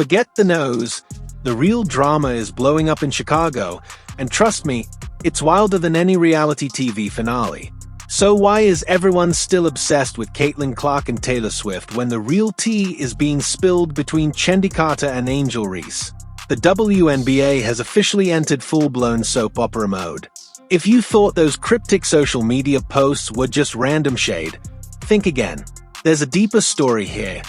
Forget the nose. The real drama is blowing up in Chicago, and trust me, it's wilder than any reality TV finale. So why is everyone still obsessed with Caitlin Clark and Taylor Swift when the real tea is being spilled between Chennedy Carter and Angel Reese? The WNBA has officially entered full-blown soap opera mode. If you thought those cryptic social media posts were just random shade, think again. There's a deeper story here,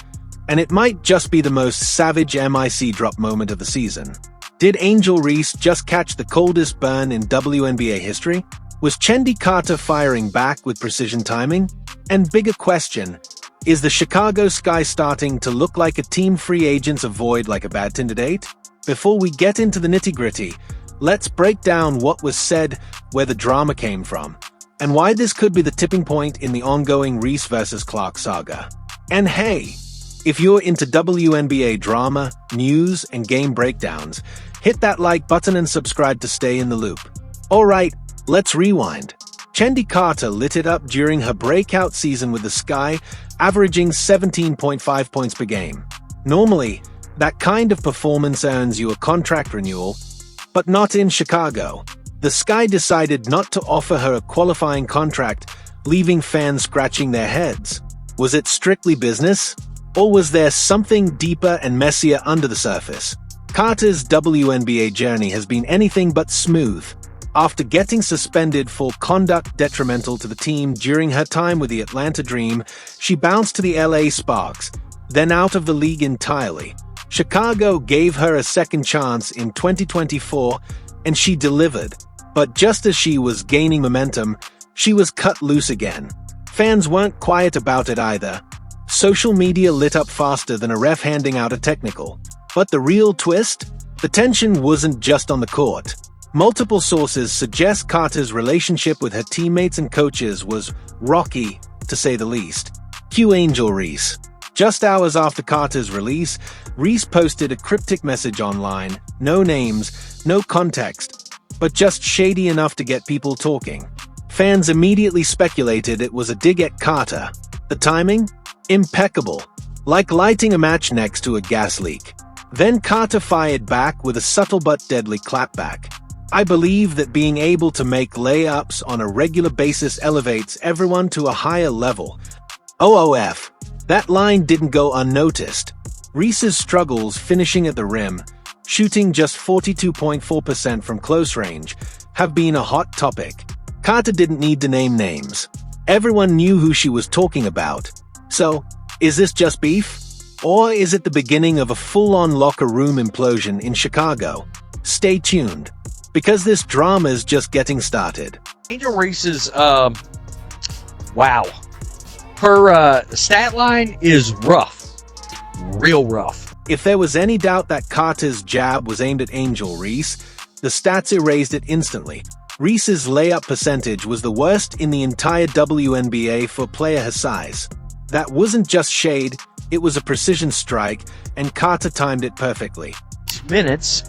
and it might just be the most savage MIC drop moment of the season. Did Angel Reese just catch the coldest burn in WNBA history? Was Chennedy Carter firing back with precision timing? And bigger question, is the Chicago Sky starting to look like a team free agents avoid like a bad Tinder date? Before we get into the nitty-gritty, let's break down what was said, where the drama came from, and why this could be the tipping point in the ongoing Reese vs. Clark saga. And hey, if you're into WNBA drama, news, and game breakdowns, hit that like button and subscribe to stay in the loop. Alright, let's rewind. Chennedy Carter lit it up during her breakout season with the Sky, averaging 17.5 points per game. Normally, that kind of performance earns you a contract renewal, but not in Chicago. The Sky decided not to offer her a qualifying contract, leaving fans scratching their heads. Was it strictly business? Or was there something deeper and messier under the surface? Carter's WNBA journey has been anything but smooth. After getting suspended for conduct detrimental to the team during her time with the Atlanta Dream, she bounced to the LA Sparks, then out of the league entirely. Chicago gave her a second chance in 2024, and she delivered. But just as she was gaining momentum, she was cut loose again. Fans weren't quiet about it either. Social media lit up faster than a ref handing out a technical. But the real twist? The tension wasn't just on the court. Multiple sources suggest Carter's relationship with her teammates and coaches was rocky, to say the least. Cue Angel Reese. Just hours after Carter's release, Reese posted a cryptic message online, no names, no context, but just shady enough to get people talking. Fans immediately speculated it was a dig at Carter. The timing? Impeccable. Like lighting a match next to a gas leak. Then Carter fired back with a subtle but deadly clapback. I believe that being able to make layups on a regular basis elevates everyone to a higher level. OOF. That line didn't go unnoticed. Reese's struggles finishing at the rim, shooting just 42.4% from close range, have been a hot topic. Carter didn't need to name names. Everyone knew who she was talking about. So, is this just beef? Or is it the beginning of a full-on locker room implosion in Chicago? Stay tuned, because this drama is just getting started. Angel Reese's, wow. Her stat line is rough. Real rough. If there was any doubt that Carter's jab was aimed at Angel Reese, the stats erased it instantly. Reese's layup percentage was the worst in the entire WNBA for a player her size. That wasn't just shade, it was a precision strike, and Carter timed it perfectly. Minutes.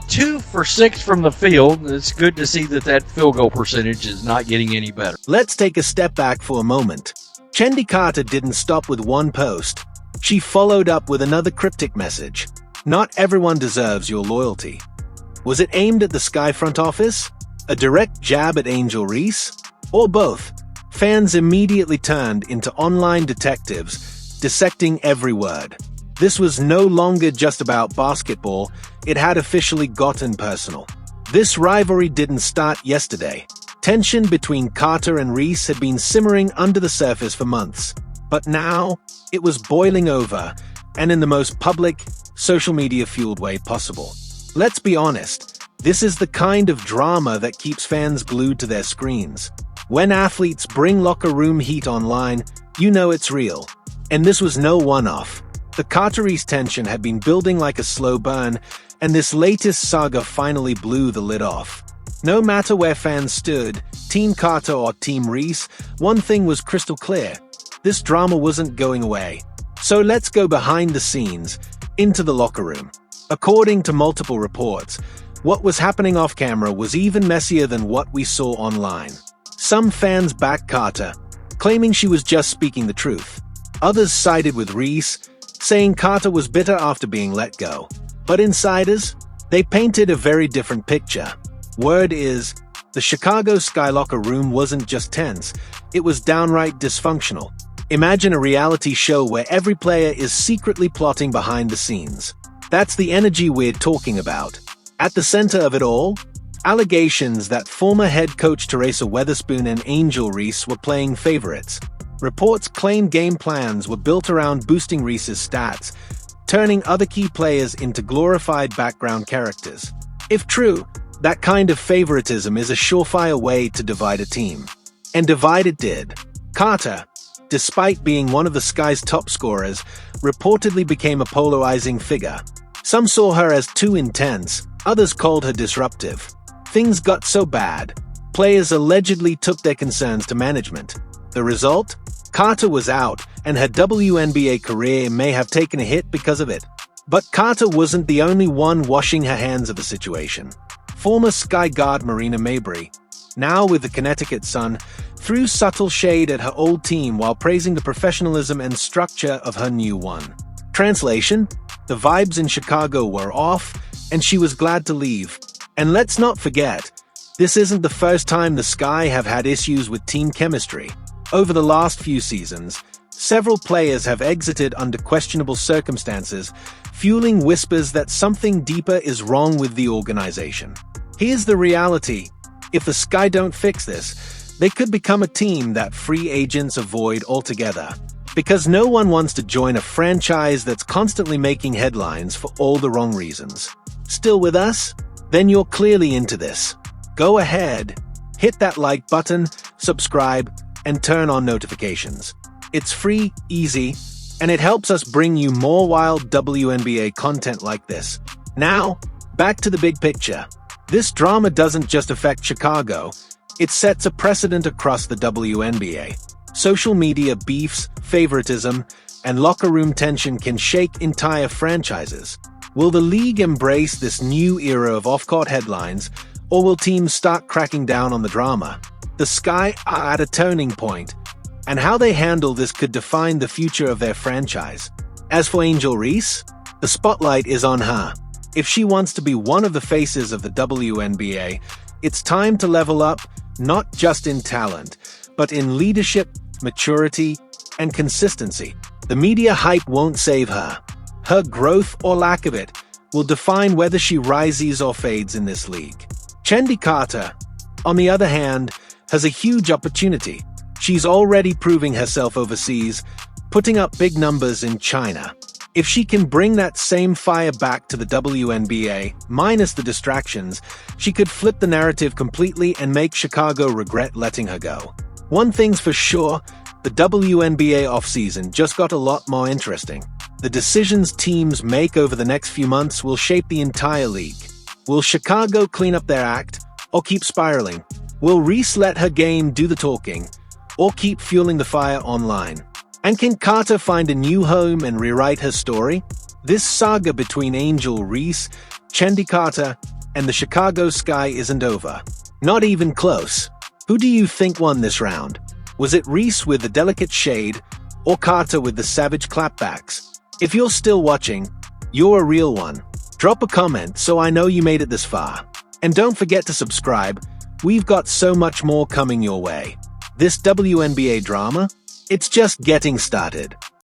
2 for 6 from the field. It's good to see that field goal percentage is not getting any better. Let's take a step back for a moment. Chennedy Carter didn't stop with one post. She followed up with another cryptic message. Not everyone deserves your loyalty. Was it aimed at the Sky front office? A direct jab at Angel Reese? Or both? Fans immediately turned into online detectives, dissecting every word. This was no longer just about basketball, it had officially gotten personal. This rivalry didn't start yesterday. Tension between Carter and Reese had been simmering under the surface for months. But now, it was boiling over, and in the most public, social media-fueled way possible. Let's be honest, this is the kind of drama that keeps fans glued to their screens. When athletes bring locker room heat online, you know it's real. And this was no one-off. The Carter-Reese tension had been building like a slow burn, and this latest saga finally blew the lid off. No matter where fans stood, Team Carter or Team Reese, one thing was crystal clear. This drama wasn't going away. So let's go behind the scenes, into the locker room. According to multiple reports, what was happening off-camera was even messier than what we saw online. Some fans backed Carter, claiming she was just speaking the truth. Others sided with Reese, saying Carter was bitter after being let go. But insiders, they painted a very different picture. Word is, the Chicago Sky locker room wasn't just tense, it was downright dysfunctional. Imagine a reality show where every player is secretly plotting behind the scenes. That's the energy we're talking about. At the center of it all, allegations that former head coach Teresa Weatherspoon and Angel Reese were playing favorites. Reports claim game plans were built around boosting Reese's stats, turning other key players into glorified background characters. If true, that kind of favoritism is a surefire way to divide a team. And divide it did. Carter, despite being one of the Sky's top scorers, reportedly became a polarizing figure. Some saw her as too intense, others called her disruptive. Things got so bad, players allegedly took their concerns to management. The result? Carter was out, and her WNBA career may have taken a hit because of it. But Carter wasn't the only one washing her hands of the situation. Former Sky guard Marina Mabrey, now with the Connecticut Sun, threw subtle shade at her old team while praising the professionalism and structure of her new one. Translation: the vibes in Chicago were off, and she was glad to leave. And let's not forget, this isn't the first time the Sky have had issues with team chemistry. Over the last few seasons, several players have exited under questionable circumstances, fueling whispers that something deeper is wrong with the organization. Here's the reality: if the Sky don't fix this, they could become a team that free agents avoid altogether. Because no one wants to join a franchise that's constantly making headlines for all the wrong reasons. Still with us? Then you're clearly into this. Go ahead, hit that like button, subscribe, and turn on notifications. It's free, easy, and it helps us bring you more wild WNBA content like this. Now, back to the big picture. This drama doesn't just affect Chicago, it sets a precedent across the WNBA. Social media beefs, favoritism, and locker room tension can shake entire franchises. Will the league embrace this new era of off-court headlines, or will teams start cracking down on the drama? The Sky are at a turning point, and how they handle this could define the future of their franchise. As for Angel Reese, the spotlight is on her. If she wants to be one of the faces of the WNBA, it's time to level up, not just in talent, but in leadership, maturity, and consistency. The media hype won't save her. Her growth or lack of it will define whether she rises or fades in this league. Chennedy Carter, on the other hand, has a huge opportunity. She's already proving herself overseas, putting up big numbers in China. If she can bring that same fire back to the WNBA, minus the distractions, she could flip the narrative completely and make Chicago regret letting her go. One thing's for sure, the WNBA offseason just got a lot more interesting. The decisions teams make over the next few months will shape the entire league. Will Chicago clean up their act, or keep spiraling? Will Reese let her game do the talking, or keep fueling the fire online? And can Carter find a new home and rewrite her story? This saga between Angel Reese, Chennedy Carter, and the Chicago Sky isn't over. Not even close. Who do you think won this round? Was it Reese with the delicate shade, or Carter with the savage clapbacks? If you're still watching, you're a real one. Drop a comment so I know you made it this far. And don't forget to subscribe, we've got so much more coming your way. This WNBA drama? It's just getting started.